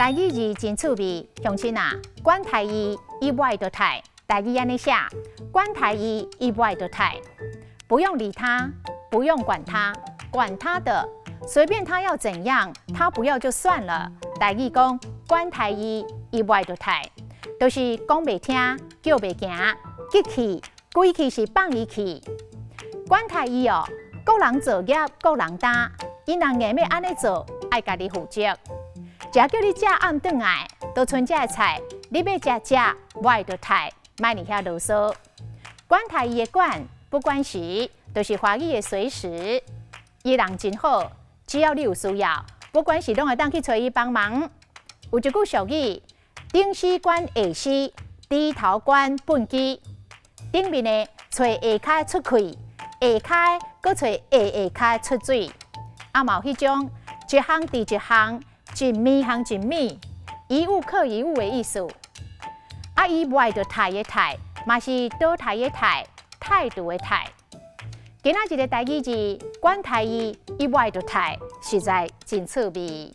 台语字真趣味，乡亲啊，管台语以外的台，台语安尼写，管台语以外的台，不用理他，不用管他，管他的，随便他要怎样，他不要就算了。台语讲管台语以外的台，都是讲袂听，叫袂行，激气，规气是放伊去。管台语哦，各人作业各人担，因人硬要安尼做，爱家己负责。食叫你食暗顿来，都剩这菜，你要食，我会就菜，莫你遐啰嗦。管台语的管，不管时，就是华语的随时。伊人真好，只要你有需要，不管是拢会当去找伊帮忙。有一句俗语：顶死管下死，低头管本机。顶面的找下骹出气，下骹搁找下骹出水。啊，嘛有迄种一项抵一项。一米行一米，一物克一物的意思。啊，以外的台的台，嘛是倒台的台，态度的态。今仔日的台语字，管台语以外的台，实在真趣味。